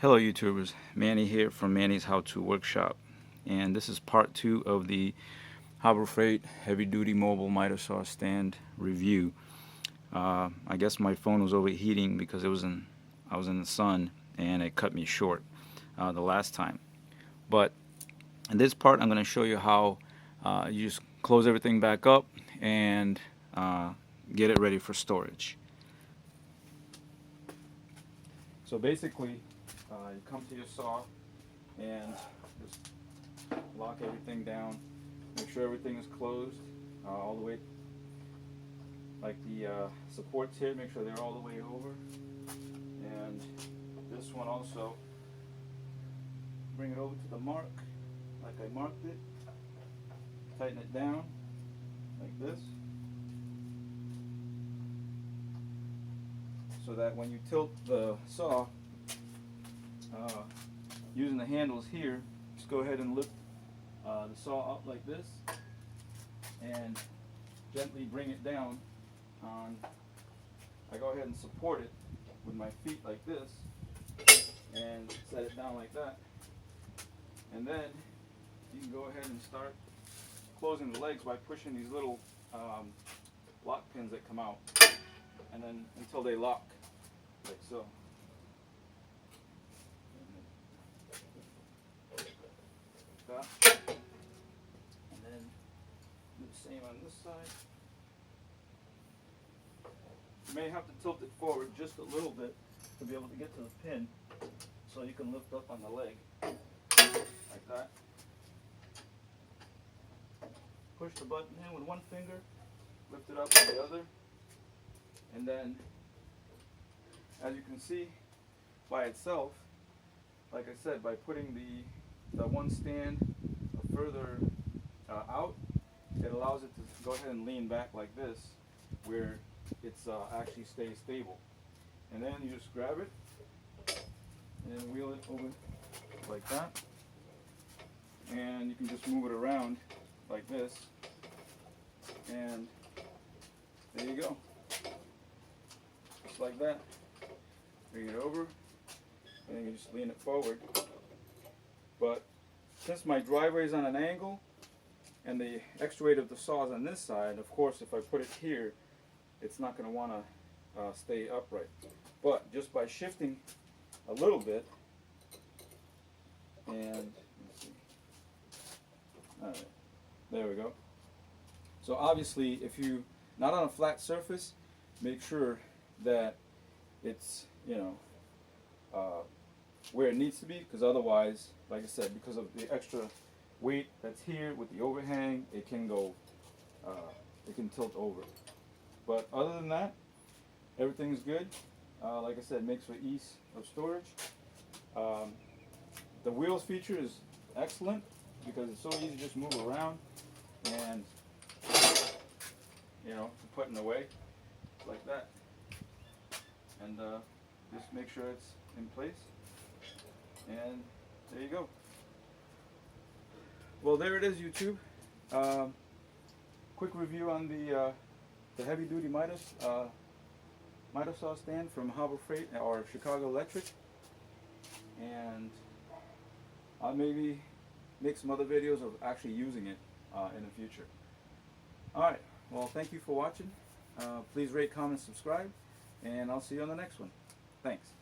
Hello YouTubers, Manny here from Manny's How To Workshop, and this is part 2 of the Harbor Freight Heavy Duty Mobile Miter Saw Stand review. I guess my phone was overheating because I was in the sun and it cut me short the last time. But in this part I'm going to show you how you just close everything back up and get it ready for storage. So basically, you come to your saw and just lock everything down. Make sure everything is closed all the way, like the supports here, make sure they're all the way over. And this one also, bring it over to the mark, like I marked it. Tighten it down, like this. So that when you tilt the saw, using the handles here, just go ahead and lift the saw up like this and gently bring it down on. I go ahead and support it with my feet like this and set it down like that, and then you can go ahead and start closing the legs by pushing these little lock pins that come out, and then until they lock, like so. And then do the same on this side. You may have to tilt it forward just a little bit to be able to get to the pin, so you can lift up on the leg like that. Push the button in with one finger, lift it up with the other, and then, as you can see, by itself, like I said, by putting the one stand further out, it allows it to go ahead and lean back like this, where it's actually stays stable. And then you just grab it and then wheel it over like that, and you can just move it around like this, and there you go, just like that. Bring it over, and then you just lean it forward. But since my driveway is on an angle and the extra weight of the saw is on this side, of course if I put it here, it's not going to want to stay upright. But just by shifting a little bit, and let's see. Alright, there we go. So obviously, if you not on a flat surface, make sure that it's, you know, where it needs to be, because otherwise, like I said, because of the extra weight that's here with the overhang, it can go, it can tilt over. But other than that, everything's good. Like I said, makes for ease of storage. The wheels feature is excellent because it's so easy to just move around and, you know, put in the way like that, and just make sure it's in place. And there you go. Well, there it is, YouTube. Quick review on the heavy duty miter saw stand from Harbor Freight or Chicago Electric, and I'll maybe make some other videos of actually using it in the future. Alright, well, thank you for watching. Please rate, comment, subscribe, and I'll see you on the next one. Thanks.